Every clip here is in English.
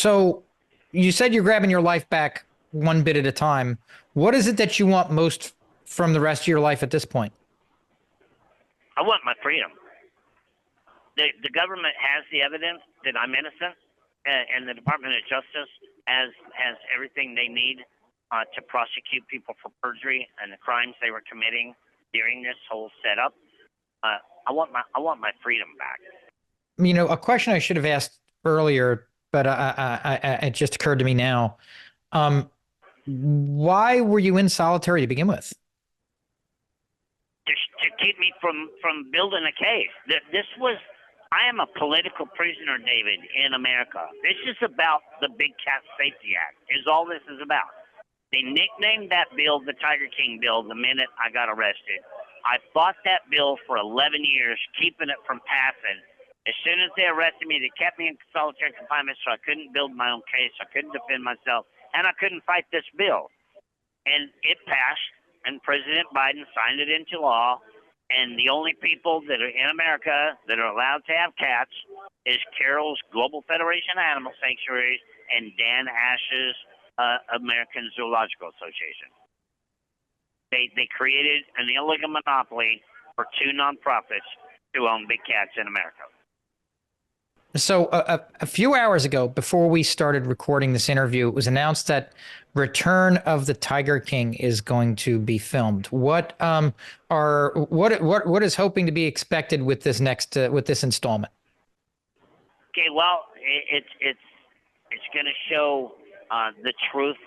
So you said you're grabbing your life back one bit at a time. What is it that you want most from the rest of your life at this point? I want my freedom. The government has the evidence that I'm innocent, and the Department of Justice has everything they need to prosecute people for perjury and the crimes they were committing during this whole setup. I want my freedom back. A question I should have asked earlier, but it just occurred to me now. Um, why were you in solitary to begin with? To keep me from building a case. This was, I am a political prisoner, David, in America. This is about the Big Cat Safety Act, is all this is about. They nicknamed that bill the Tiger King bill the minute I got arrested. I fought that bill for 11 years, keeping it from passing. As soon as they arrested me, they kept me in solitary confinement so I couldn't build my own case, I couldn't defend myself, and I couldn't fight this bill. And it passed, and President Biden signed it into law, and the only people that are in America that are allowed to have cats is Carol's Global Federation of Animal Sanctuaries and Dan Ash's American Zoological Association. They created an illegal monopoly for two nonprofits to own big cats in America. So a few hours ago, before we started recording this interview, it was announced that Return of the Tiger King is going to be filmed. What is hoping to be expected with this next with this installment? Okay, well, it's going to show the truth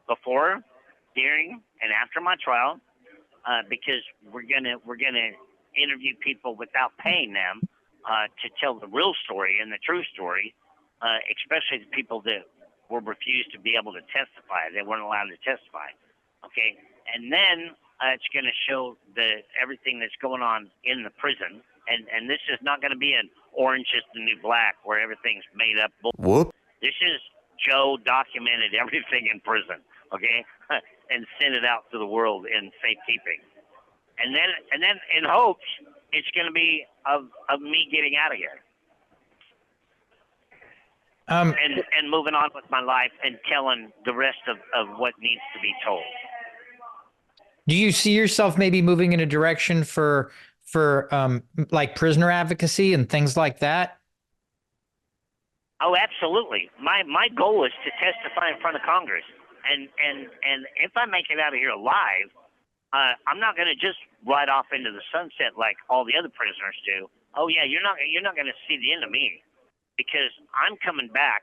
before, during, and after my trial, because we're gonna interview people without paying them to tell the real story and the true story, especially the people that were refused to be able to testify. They weren't allowed to testify. Okay, and then it's going to show everything that's going on in the prison, and this is not going to be an Orange is the New Black where everything's made up. Whoop. This is Joe documented everything in prison, okay, and sent it out to the world in safekeeping. And then in hopes it's going to be of me getting out of here. And moving on with my life and telling the rest of what needs to be told. Do you see yourself maybe moving in a direction for like prisoner advocacy and things like that? Oh, absolutely. My goal is to testify in front of Congress, and if I make it out of here alive, I'm not going to just ride off into the sunset like all the other prisoners do. Oh yeah, you're not going to see the end of me, because I'm coming back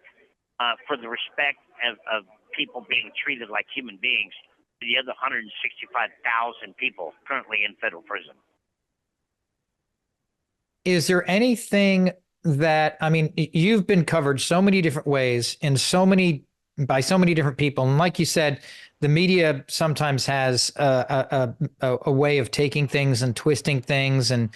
for the respect of people being treated like human beings to the other 165,000 people currently in federal prison. Is there anything that, I mean, you've been covered so many different ways by so many different people. And like you said, the media sometimes has a way of taking things and twisting things. And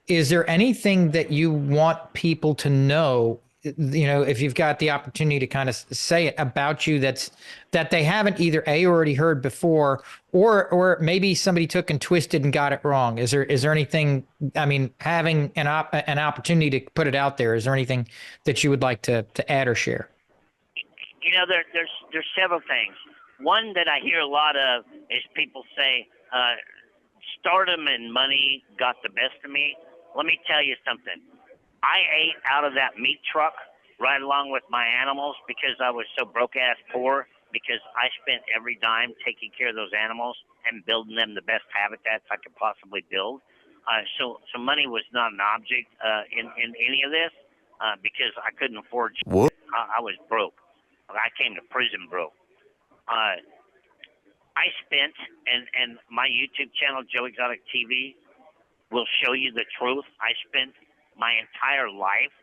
is there anything that you want people to know, if you've got the opportunity to kind of say it about you that they haven't either already heard before, or maybe somebody took and twisted and got it wrong? Is there anything, I mean, having an opportunity to put it out there, is there anything that you would like to add or share? There's several things. One that I hear a lot of is people say, stardom and money got the best of me. Let me tell you something. I ate out of that meat truck right along with my animals because I was so broke-ass poor, because I spent every dime taking care of those animals and building them the best habitats I could possibly build. So money was not an object in any of this because I couldn't afford shit. I was broke. I came to prison broke. I spent, and my YouTube channel, Joe Exotic TV, will show you the truth. I spent my entire life,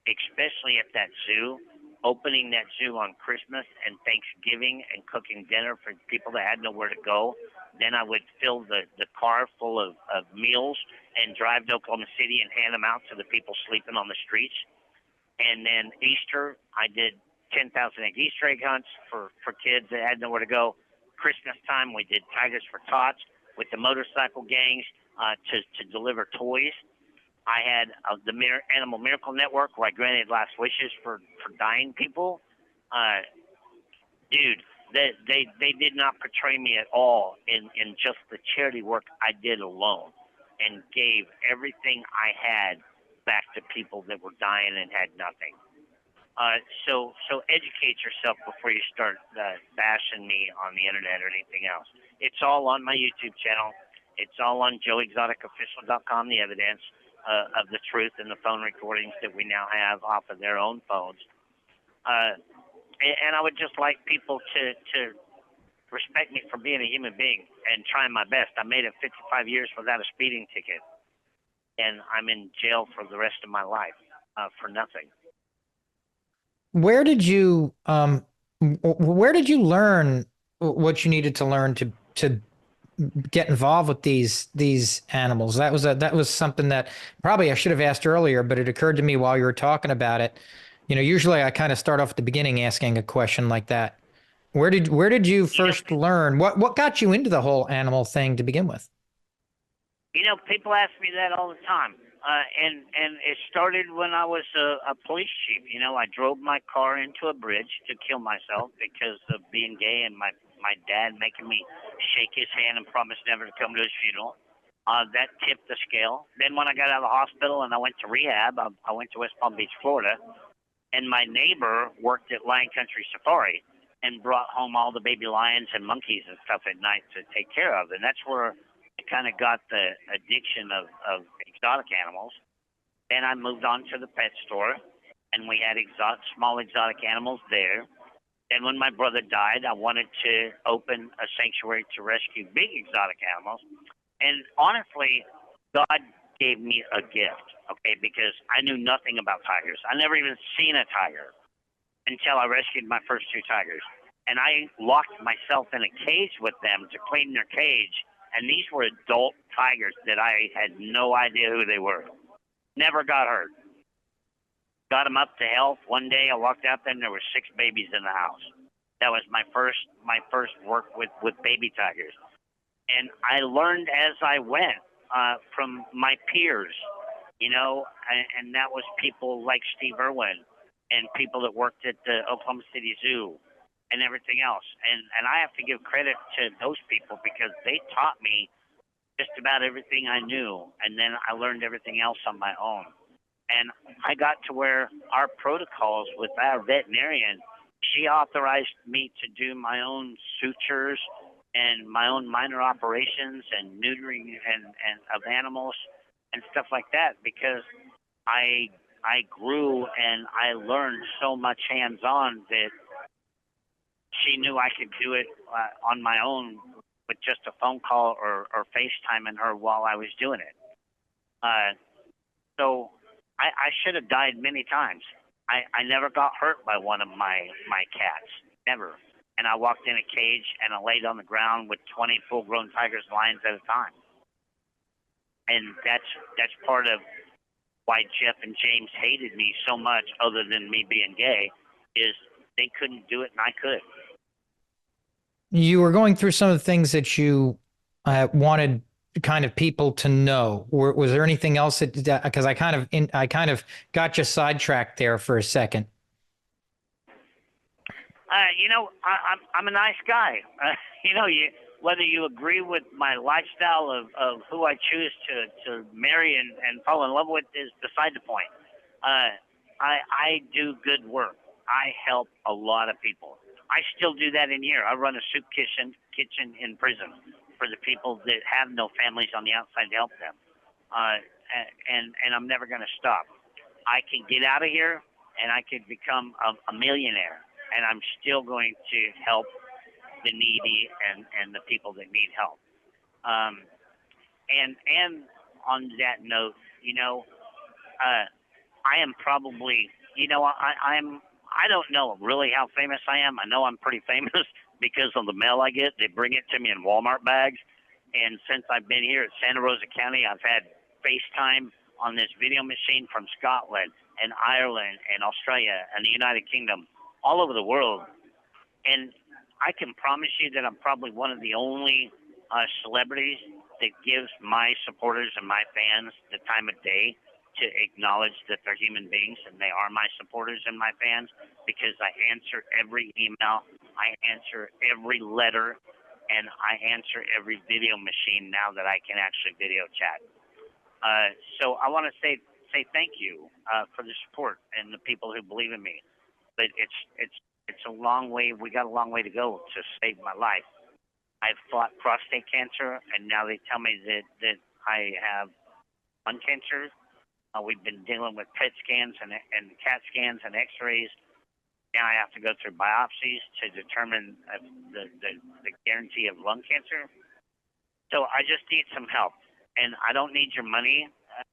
especially at that zoo, opening that zoo on Christmas and Thanksgiving and cooking dinner for people that had nowhere to go. Then I would fill the car full of meals and drive to Oklahoma City and hand them out to the people sleeping on the streets. And then Easter, I did 10,000 egg Easter egg hunts for kids that had nowhere to go. Christmas time, we did Tigers for Tots with the motorcycle gangs to deliver toys. I had Animal Miracle Network, where I granted last wishes for dying people. Uh, Dude, they did not portray me at all in just the charity work I did alone, and gave everything I had back to people that were dying and had nothing. So educate yourself before you start bashing me on the internet or anything else. It's all on my YouTube channel. It's all on joeexoticofficial.com. The evidence of the truth and the phone recordings that we now have off of their own phones. Uh, and I would just like people to respect me for being a human being and trying my best. I made it 55 years without a speeding ticket, and I'm in jail for the rest of my life for nothing. Where did you where did you learn what you needed to learn to get involved with these animals? That was something that probably I should have asked earlier, but it occurred to me while you were talking about it. You know, usually I kind of start off at the beginning asking a question like that. Where did you You know, first learn? What got you into the whole animal thing to begin with? people ask me that all the time, and it started when I was a police chief. I drove my car into a bridge to kill myself because of being gay, and my dad making me shake his hand and promise never to come to his funeral. That tipped the scale. Then when I got out of the hospital and I went to rehab, I went to West Palm Beach, Florida, and my neighbor worked at Lion Country Safari and brought home all the baby lions and monkeys and stuff at night to take care of. And that's where I kind of got the addiction of exotic animals. Then I moved on to the pet store, and we had small exotic animals there. Then when my brother died, I wanted to open a sanctuary to rescue big exotic animals. And honestly, God gave me a gift, okay, because I knew nothing about tigers. I never even seen a tiger until I rescued my first two tigers. And I locked myself in a cage with them to clean their cage. And these were adult tigers that I had no idea who they were. Never got hurt. Got them up to health. One day I walked out there and there were 6 babies in the house. That was my first work with baby tigers. And I learned as I went from my peers, and that was people like Steve Irwin and people that worked at the Oklahoma City Zoo and everything else. And I have to give credit to those people because they taught me just about everything I knew, and then I learned everything else on my own. And I got to where our protocols with our veterinarian, she authorized me to do my own sutures and my own minor operations and neutering and of animals and stuff like that because I grew and I learned so much hands-on that she knew I could do it on my own with just a phone call or FaceTiming her while I was doing it. So I should have died many times. I never got hurt by one of my cats, never. And I walked in a cage and I laid on the ground with 20 full-grown tigers and lions at a time. And that's part of why Jeff and James hated me so much, other than me being gay, is they couldn't do it and I could. You were going through some of the things that you wanted kind of people to know. Was there anything else that, because I kind of got you sidetracked there for a second. I'm a nice guy. Whether you agree with my lifestyle of who I choose to marry and fall in love with is beside the point. I do good work. I help a lot of people. I still do that in here. I run a soup kitchen in prison for the people that have no families on the outside to help them. And I'm never going to stop. I can get out of here and I could become a millionaire, and I'm still going to help the needy and the people that need help. And on that note, I am probably, I don't know really how famous I am. I know I'm pretty famous because of the mail I get. They bring it to me in Walmart bags. And since I've been here at Santa Rosa County, I've had FaceTime on this video machine from Scotland and Ireland and Australia and the United Kingdom, all over the world. And I can promise you that I'm probably one of the only celebrities that gives my supporters and my fans the time of day to acknowledge that they're human beings and they are my supporters and my fans, because I answer every email, I answer every letter, and I answer every video machine now that I can actually video chat. So I want to say thank you for the support and the people who believe in me. But it's a long way. We got a long way to go to save my life. I've fought prostate cancer, and now they tell me that I have lung cancer. We've been dealing with PET scans and CAT scans and X-rays. Now I have to go through biopsies to determine the guarantee of lung cancer. So I just need some help, and I don't need your money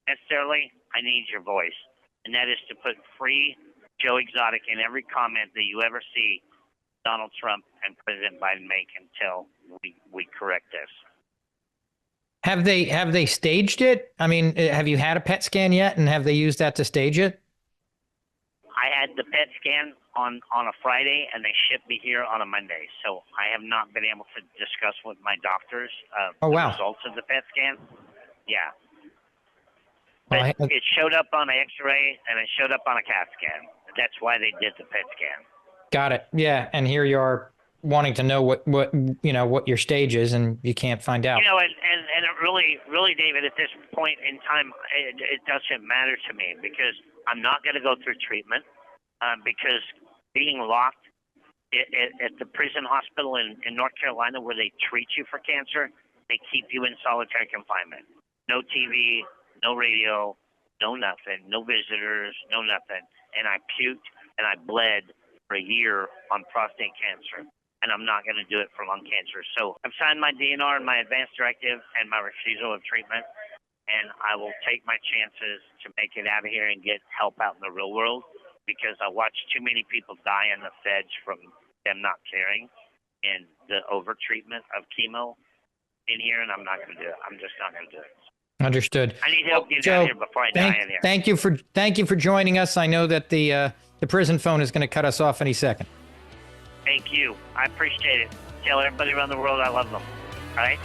necessarily. I need your voice, and that is to put free Joe Exotic in every comment that you ever see Donald Trump and President Biden make until we correct this. Have they staged it? I mean, have you had a PET scan yet, and have they used that to stage it? I had the PET scan on a Friday, and they shipped me here on a Monday. So I have not been able to discuss with my doctors Oh, wow. the results of the PET scan. Yeah. Well, But it showed up on an X-ray, and it showed up on a CAT scan. That's why they did the PET scan. got it. Yeah, and here you are wanting to know what your stage is, and you can't find out. You know, and it really, David, at this point in time, it doesn't matter to me, because I'm not going to go through treatment, because being locked at the prison hospital in North Carolina, where they treat you for cancer, they keep you in solitary confinement. No TV, no radio, no nothing, no visitors, no nothing. And I puked and I bled for a year on prostate cancer, and I'm not going to do it for lung cancer. So I've signed my DNR and my advance directive and my refusal of treatment, and I will take my chances to make it out of here and get help out in the real world, because I watched too many people die in the feds from them not caring and the over-treatment of chemo in here, and I'm not going to do it. I'm just not going to do it. Understood. I need help getting Joe, out of here before I die in here. Thank you for joining us. I know that the prison phone is going to cut us off any second. Thank you. I appreciate it. Tell everybody around the world I love them. All right?